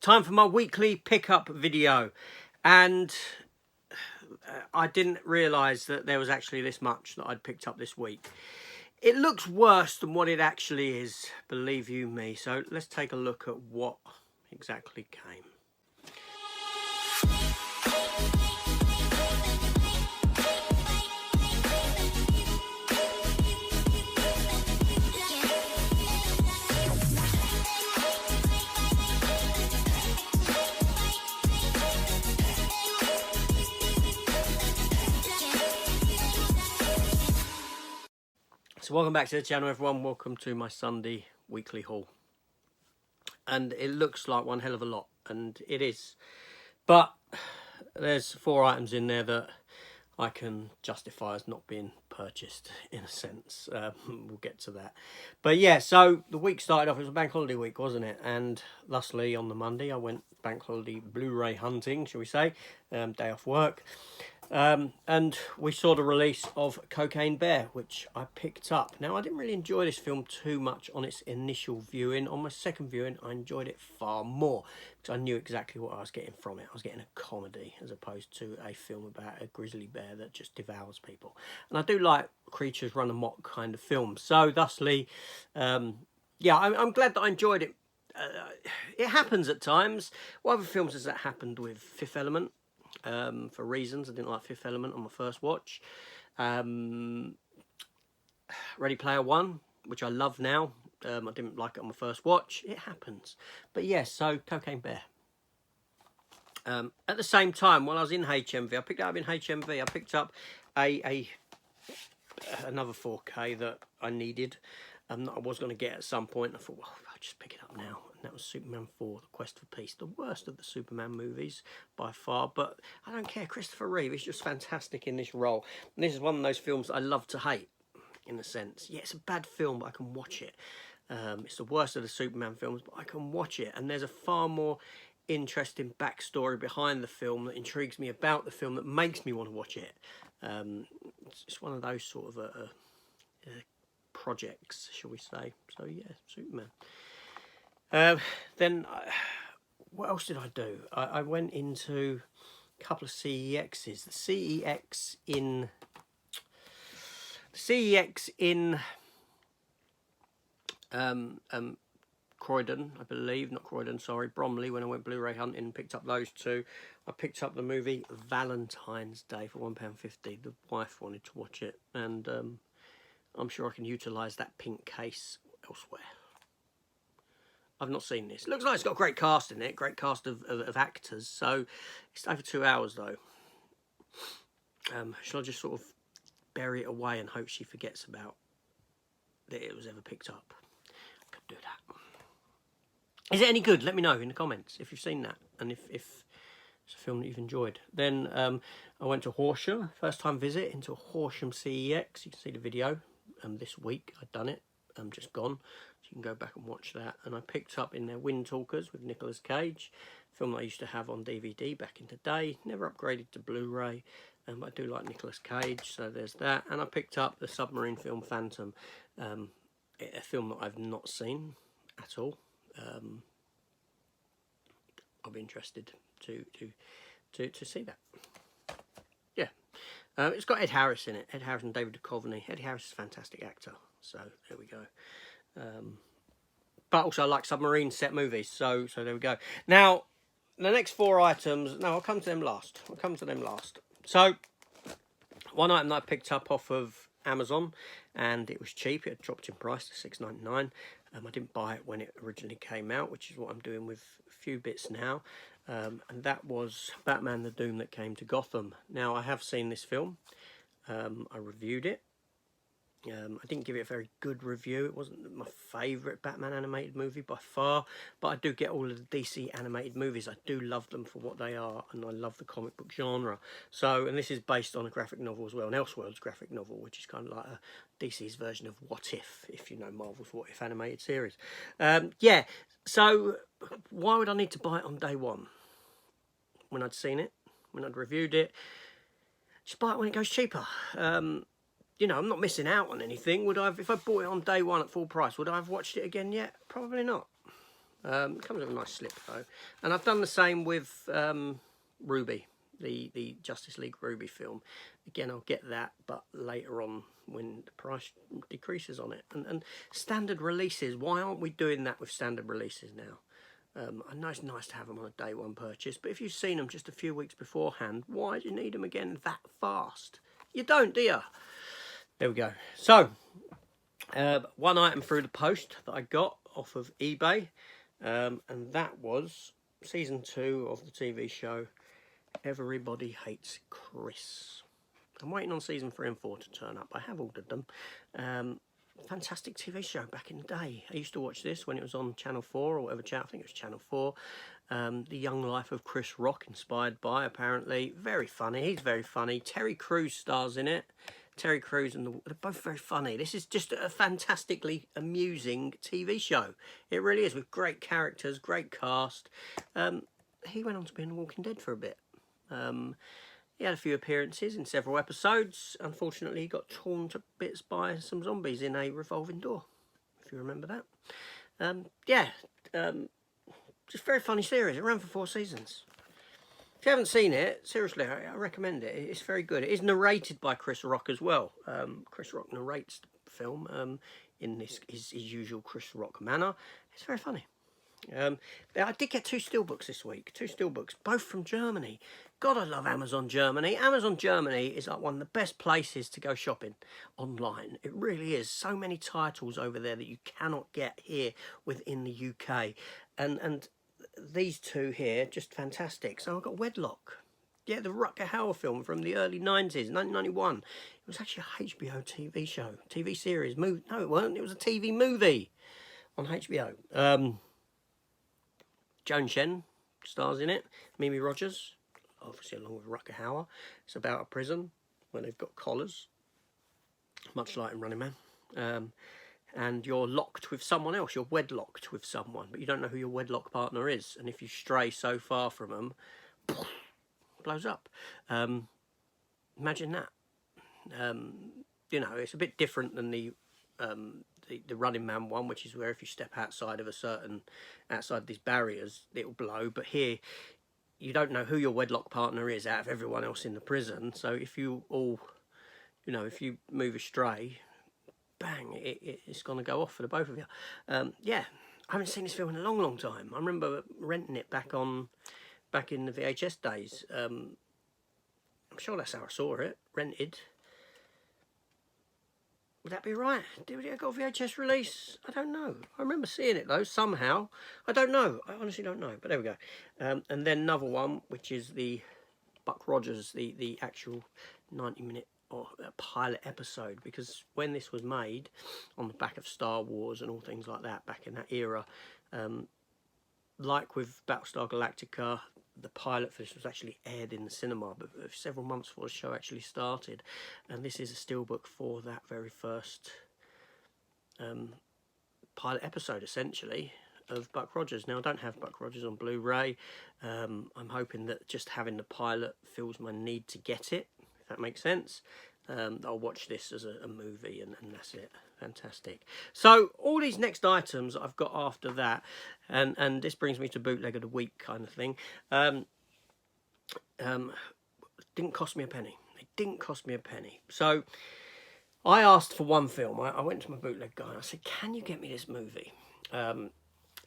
Time for my weekly pickup video, and I didn't realise that there was actually this much that I'd picked up this week. It looks worse than what it actually is, believe you me. So let's take a look at what exactly came. So welcome back to the channel, everyone. Welcome to my Sunday weekly haul. And it looks like one hell of a lot, and it is. But there's 4 items in there that I can justify as not being purchased, in a sense. We'll get to that. But yeah, so the week started off, it was a bank holiday week, wasn't it? And thusly, on the Monday, I went bank holiday Blu-ray hunting, shall we say, day off work. And we saw the release of Cocaine Bear, which I picked up. Now, I didn't really enjoy this film too much on its initial viewing. On my second viewing, I enjoyed it far more because I knew exactly what I was getting from it. I was getting a comedy as opposed to a film about a grizzly bear that just devours people. And I do like creatures run amok kind of films. So, thusly, yeah, I'm glad that I enjoyed it. It happens at times. What other films has that happened with? Fifth Element? For reasons. I didn't like Fifth Element on my first watch. Ready Player One, which I love now. I didn't like it on my first watch. It happens. But yes, so Cocaine Bear. At the same time, while I was in HMV, I picked it up in HMV. I picked up another 4K that I needed. That I was going to get at some point. I thought, well, I'll just pick it up now. And that was Superman 4, The Quest for Peace. The worst of the Superman movies by far. But I don't care. Christopher Reeve is just fantastic in this role. And this is one of those films that I love to hate, in a sense. Yeah, it's a bad film, but I can watch it. It's the worst of the Superman films, but I can watch it. And there's a far more interesting backstory behind the film that intrigues me about the film that makes me want to watch it. It's one of those sort of projects, shall we say. So yeah, Superman. Then what else did I do? I went into a couple of CEXs. The CEX in Croydon, I believe, not Croydon, sorry, Bromley, when I went Blu-ray hunting and picked up those two. I picked up the movie Valentine's Day for £1.50. The wife wanted to watch it, and I'm sure I can utilise that pink case elsewhere. I've not seen this. Looks like it's got a great cast in it, great cast of actors. So it's over 2 hours though. Shall I just sort of bury it away and hope she forgets about that it was ever picked up? I could do that. Is it any good? Let me know in the comments if you've seen that and if it's a film that you've enjoyed. Then I went to Horsham, first time visit into Horsham CEX. You can see the video this week. I'd done it. I'm just gone. So you can go back and watch that. And I picked up in there Wind Talkers with Nicolas Cage, a film that I used to have on DVD back in the day. Never upgraded to Blu-ray, but I do like Nicolas Cage, so there's that. And I picked up the submarine film Phantom, a film that I've not seen at all. I'll be interested to see that. Yeah, it's got Ed Harris in it. Ed Harris and David Duchovny. Ed Harris is a fantastic actor. So there we go. But also I like submarine set movies. So there we go. Now the next 4 items. No, I'll come to them last. So one item that I picked up off of Amazon, and it was cheap. It had dropped in price to $6.99. I didn't buy it when it originally came out, which is what I'm doing with a few bits now. And that was Batman the Doom That Came to Gotham. Now I have seen this film. I reviewed it. I didn't give it a very good review. It wasn't my favourite Batman animated movie by far, but I do get all of the DC animated movies. I do love them for what they are, and I love the comic book genre. So, and this is based on a graphic novel as well, an Elseworlds graphic novel, which is kind of like a DC's version of What If you know Marvel's What If animated series. Yeah, so why would I need to buy it on day one? When I'd seen it, when I'd reviewed it, just buy it when it goes cheaper. You know, I'm not missing out on anything. Would I have, if I bought it on day one at full price, would I have watched it again yet? Probably not. It comes with a nice slip though, and I've done the same with Ruby, the Justice League Ruby film. Again, I'll get that, but later on when the price decreases on it. And standard releases, why aren't we doing that with standard releases now? I know it's nice to have them on a day one purchase, but if you've seen them just a few weeks beforehand, why do you need them again that fast? You don't, do you? There we go. So, one item through the post that I got off of eBay, and that was season 2 of the TV show Everybody Hates Chris. I'm waiting on season 3 and 4 to turn up. I have ordered them. Fantastic TV show back in the day. I used to watch this when it was on Channel 4 or whatever channel. I think it was Channel 4. The Young Life of Chris Rock, inspired by, apparently. Very funny. He's very funny. Terry Crews stars in it. Terry Crews and they're both very funny. This is just a fantastically amusing TV show. It really is, with great characters, great cast. He went on to be in The Walking Dead for a bit. He had a few appearances in several episodes. Unfortunately, he got torn to bits by some zombies in a revolving door, if you remember that. Just a very funny series. It ran for 4 seasons. If you haven't seen it, seriously, I recommend it. It's very good. It is narrated by Chris Rock as well. Chris Rock narrates the film in his usual Chris Rock manner. It's very funny. I did get 2 steelbooks this week. 2 steelbooks, both from Germany. God, I love Amazon Germany. Amazon Germany is like one of the best places to go shopping online. It really is. So many titles over there that you cannot get here within the UK. And these 2 here, just fantastic. So I've got Wedlock. Yeah, the Rutger Hauer film from the early 90s, 1991. It was actually a HBO TV show, TV series. No, it weren't. It was a TV movie on HBO. Joan Shen stars in it. Mimi Rogers, obviously along with Rutger Hauer. It's about a prison where they've got collars, much like in Running Man. And you're locked with someone else. You're wedlocked with someone, but you don't know who your wedlock partner is. And if you stray so far from them, blows up. Imagine that. You know, it's a bit different than the Running Man one, which is where if you step outside these barriers, it'll blow. But here, you don't know who your wedlock partner is out of everyone else in the prison. So if you all, if you move astray, bang, it's going to go off for the both of you. Yeah, I haven't seen this film in a long, long time. I remember renting it back in the VHS days. I'm sure that's how I saw it, rented. Would that be right? Did it got a VHS release? I don't know. I remember seeing it though, somehow. I don't know. I honestly don't know. But there we go. And then another one, which is the Buck Rogers, the actual 90-minute or pilot episode. Because when this was made, on the back of Star Wars and all things like that, back in that era, like with Battlestar Galactica, the pilot for this was actually aired in the cinema, but several months before the show actually started. And this is a steelbook for that very first pilot episode, essentially, of Buck Rogers. Now, I don't have Buck Rogers on Blu-ray. I'm hoping that just having the pilot fills my need to get it, if that makes sense. I'll watch this as a movie and that's it. Fantastic. So all these next items I've got after that, and this brings me to bootleg of the week kind of thing. Didn't cost me a penny. It didn't cost me a penny. So I asked for one film. I went to my bootleg guy and I said, can you get me this movie? And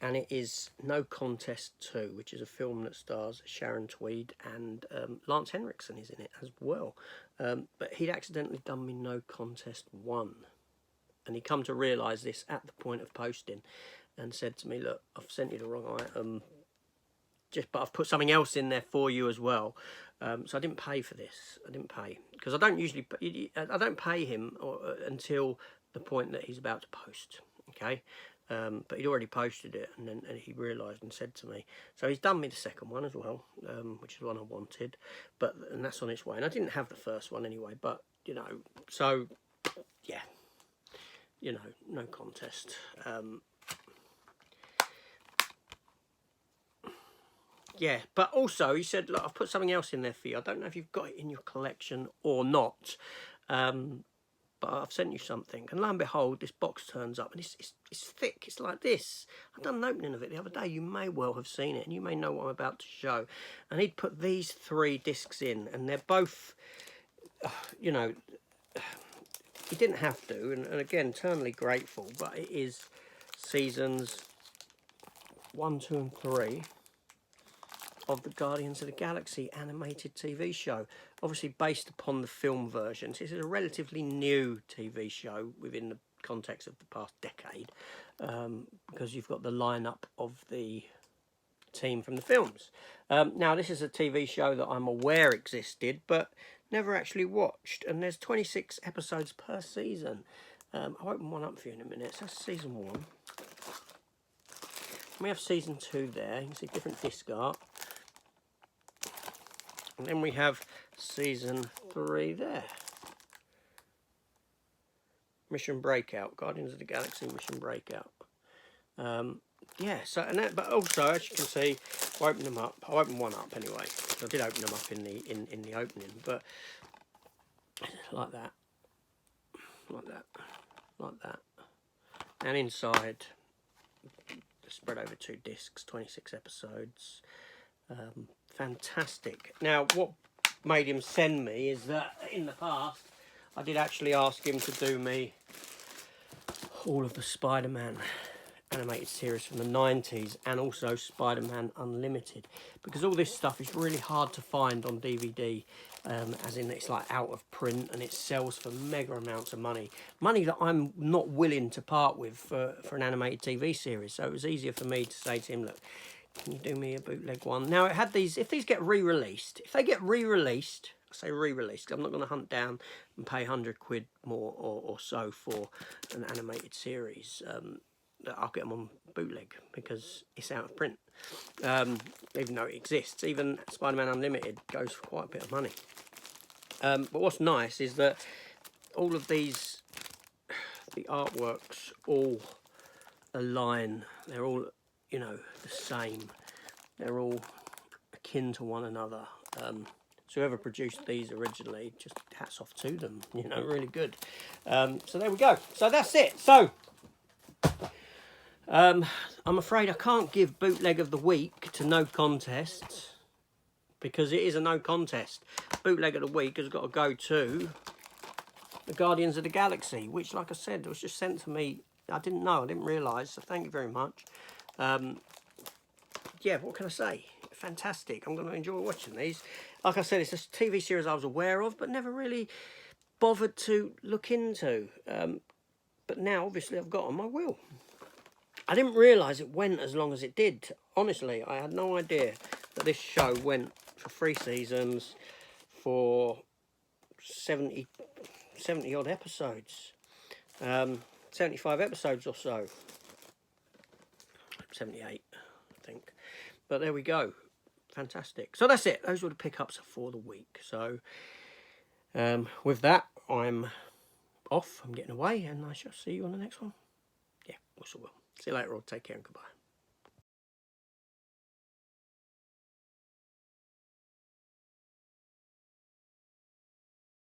it is No Contest 2, which is a film that stars Sharon Tweed and Lance Henriksen is in it as well. But he'd accidentally done me No Contest 1. And he come to realise this at the point of posting and said to me, look, I've sent you the wrong item, but I've put something else in there for you as well. So I didn't pay for this. I didn't pay. Because I don't pay him until the point that he's about to post. Okay? But he'd already posted it, and then he realised and said to me. So he's done me the second one as well, which is the one I wanted, and that's on its way. And I didn't have the first one anyway, but so yeah, No Contest. Yeah, but also he said, look, I've put something else in there for you. I don't know if you've got it in your collection or not. but I've sent you something. And lo and behold, this box turns up, and it's thick. It's like this. I've done an opening of it the other day. You may well have seen it, and you may know what I'm about to show. And he'd put these 3 discs in, and they're both, you know, he didn't have to, and again, eternally grateful, but it is seasons 1, 2 and 3 of the Guardians of the Galaxy animated TV show, obviously based upon the film versions. This is a relatively new TV show within the context of the past decade, because you've got the lineup of the team from the films. Now, this is a TV show that I'm aware existed, but never actually watched, and there's 26 episodes per season. I'll open one up for you in a minute. So that's season 1. We have season 2 there. You can see different disc art. And then we have season 3 there. Mission Breakout, Guardians of the Galaxy Mission Breakout. Yeah, so and that, but also, as you can see, I opened them up. I opened one up anyway. I did open them up in the opening, but like that, like that, like that, and inside, spread over 2 discs, 26 episodes. Fantastic. Now, what made him send me is that in the past, I did actually ask him to do me all of the Spider-Man animated series from the 90s and also Spider-Man Unlimited, because all this stuff is really hard to find on DVD, as in it's like out of print, and it sells for mega amounts of money that I'm not willing to part with for an animated TV series. So it was easier for me to say to him, look, can you do me a bootleg one? Now, it had these, if these get re-released, if they get re-released, I say re-released, I'm not going to hunt down and pay 100 quid more or so for an animated series. I'll get them on bootleg because it's out of print, even though it exists. Even Spider-Man Unlimited goes for quite a bit of money. But what's nice is that all of these, the artworks all align. They're all, you know, the same. They're all akin to one another. So whoever produced these originally, just hats off to them. You know, really good. So there we go. So that's it. So I'm afraid I can't give bootleg of the week to no contest, because it is a no contest. Bootleg of the week has got to go to the Guardians of the Galaxy, which, like I said, was just sent to me. I didn't know, I didn't realise, so thank you very much. Yeah, what can I say? Fantastic. I'm going to enjoy watching these. Like I said, it's a TV series I was aware of, but never really bothered to look into. But now, obviously, I've got them, I will. I didn't realise it went as long as it did. Honestly, I had no idea that this show went for 3 seasons for 70 odd episodes. 75 episodes or so. 78, I think. But there we go. Fantastic. So that's it. Those were the pickups for the week. So with that, I'm off. I'm getting away, and I shall see you on the next one. Yeah, also will. See you later all. Take care and goodbye.